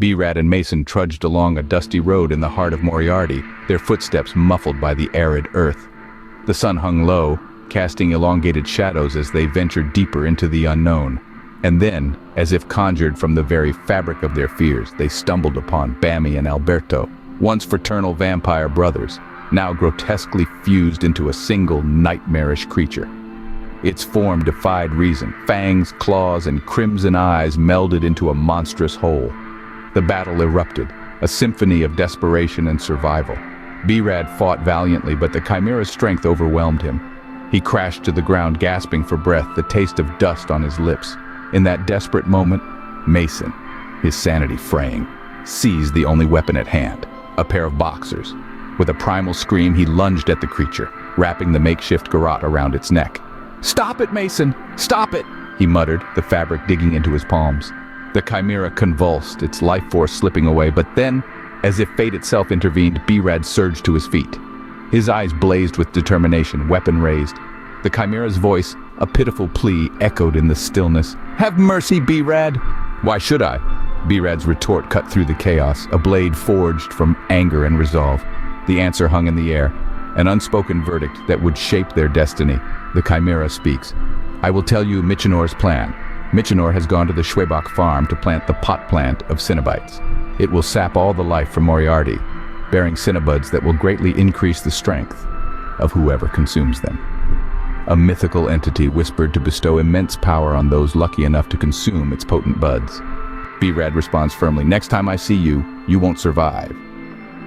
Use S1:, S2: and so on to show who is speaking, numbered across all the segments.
S1: B-Rad and Mason trudged along a dusty road in the heart of Moriarty, their footsteps muffled by the arid earth. The sun hung low, casting elongated shadows as they ventured deeper into the unknown. And then, as if conjured from the very fabric of their fears, they stumbled upon Bammy and Alberto, once fraternal vampire brothers, now grotesquely fused into a single nightmarish creature. Its form defied reason. Fangs, claws, and crimson eyes melded into a monstrous whole. The battle erupted, a symphony of desperation and survival. B-Rad fought valiantly, but the Chimera's strength overwhelmed him. He crashed to the ground, gasping for breath, the taste of dust on his lips. In that desperate moment, Mason, his sanity fraying, seized the only weapon at hand, a pair of boxers. With a primal scream, he lunged at the creature, wrapping the makeshift garrote around its neck. "Stop it, Mason! Stop it!" he muttered, the fabric digging into his palms. The Chimera convulsed, its life force slipping away, but then, as if fate itself intervened, B-Rad surged to his feet. His eyes blazed with determination, weapon raised. The Chimera's voice, a pitiful plea, echoed in the stillness. "Have mercy, B-Rad!" "Why should I?" B-Rad's retort cut through the chaos, a blade forged from anger and resolve. The answer hung in the air, an unspoken verdict that would shape their destiny. The Chimera speaks. "I will tell you Mitchener's plan. Mitchener has gone to the Schwebach farm to plant the pot plant of Cinabites. It will sap all the life from Moriarty, bearing cinabuds that will greatly increase the strength of whoever consumes them. A mythical entity whispered to bestow immense power on those lucky enough to consume its potent buds." B-Rad responds firmly, "Next time I see you, you won't survive."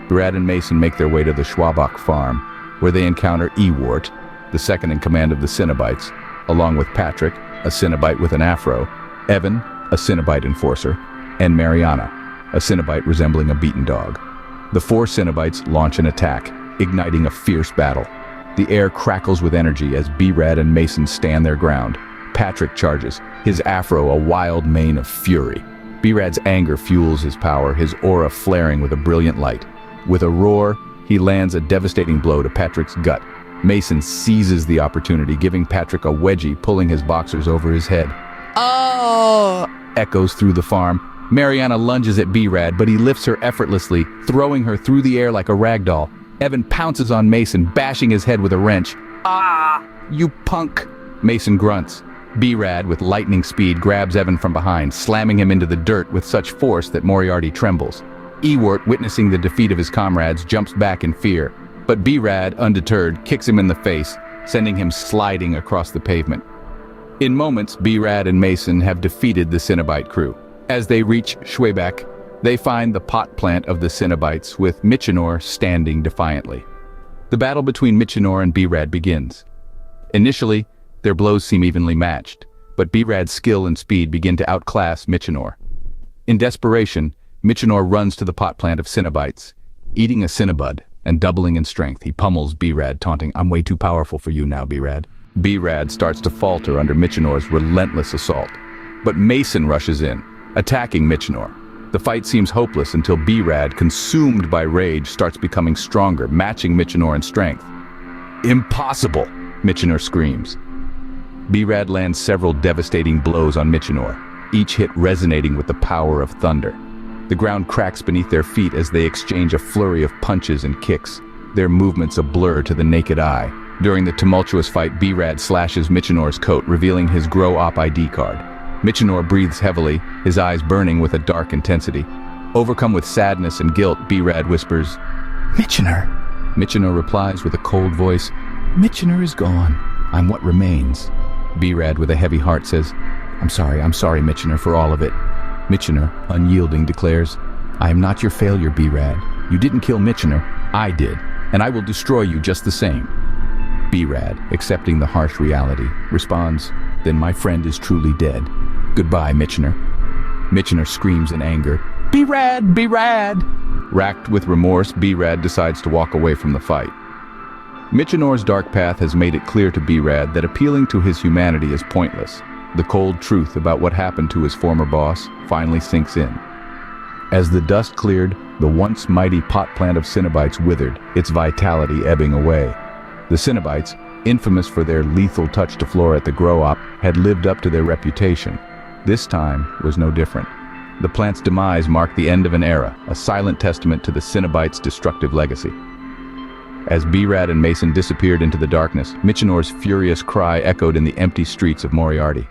S1: B-Rad and Mason make their way to the Schwabach farm, where they encounter Ewart, the second in command of the Cinabites, along with Patrick, a Cinabite with an afro, Evan, a Cinabite enforcer, and Mariana, a Cinabite resembling a beaten dog. The four Cinabites launch an attack, igniting a fierce battle. The air crackles with energy as B-Rad and Mason stand their ground. Patrick charges, his afro a wild mane of fury. B-Rad's anger fuels his power, his aura flaring with a brilliant light. With a roar, he lands a devastating blow to Patrick's gut. Mason seizes the opportunity, giving Patrick a wedgie, pulling his boxers over his head. "Oh!" echoes through the farm. Mariana lunges at B-Rad, but he lifts her effortlessly, throwing her through the air like a rag doll. Evan pounces on Mason, bashing his head with a wrench. "Ah! You punk!" Mason grunts. B-Rad, with lightning speed, grabs Evan from behind, slamming him into the dirt with such force that Moriarty trembles. Ewart, witnessing the defeat of his comrades, jumps back in fear. But B-Rad, undeterred, kicks him in the face, sending him sliding across the pavement. In moments, B-Rad and Mason have defeated the Cinabite crew. As they reach Schwebach, they find the pot plant of the Cinabites, with Mitchener standing defiantly. The battle between Mitchener and B-Rad begins. Initially, their blows seem evenly matched, but B-Rad's skill and speed begin to outclass Mitchener. In desperation, Mitchener runs to the pot plant of Cinabites. Eating a cinabud and doubling in strength, he pummels B-Rad, taunting, "I'm way too powerful for you now, B-Rad." B-Rad starts to falter under Mitchener's relentless assault. But Mason rushes in, attacking Mitchener. The fight seems hopeless until B-Rad, consumed by rage, starts becoming stronger, matching Mitchener in strength. "Impossible!" Mitchener screams. B-Rad lands several devastating blows on Mitchener, each hit resonating with the power of thunder. The ground cracks beneath their feet as they exchange a flurry of punches and kicks, their movements a blur to the naked eye. During the tumultuous fight, B-Rad slashes Mitchener's coat, revealing his Grow-Op ID card. Mitchener breathes heavily, his eyes burning with a dark intensity. Overcome with sadness and guilt, B-Rad whispers, "Mitchener." Mitchener replies with a cold voice, "Mitchener is gone. I'm what remains." B-Rad, with a heavy heart, says, I'm sorry, Mitchener, for all of it." Mitchener, unyielding, declares, "I am not your failure, B-Rad. You didn't kill Mitchener, I did, and I will destroy you just the same." B-Rad, accepting the harsh reality, responds, "Then my friend is truly dead. Goodbye, Mitchener." Mitchener screams in anger, "B-Rad! B-Rad!" Racked with remorse, B-Rad decides to walk away from the fight. Mitchener's dark path has made it clear to B-Rad that appealing to his humanity is pointless. The cold truth about what happened to his former boss finally sinks in. As the dust cleared, the once mighty pot plant of Cinabites withered, its vitality ebbing away. The Cinabites, infamous for their lethal touch to Flora at the Grow-Op, had lived up to their reputation. This time was no different. The plant's demise marked the end of an era, a silent testament to the Cinabites' destructive legacy. As B-Rad and Mason disappeared into the darkness, Mitchener's furious cry echoed in the empty streets of Moriarty.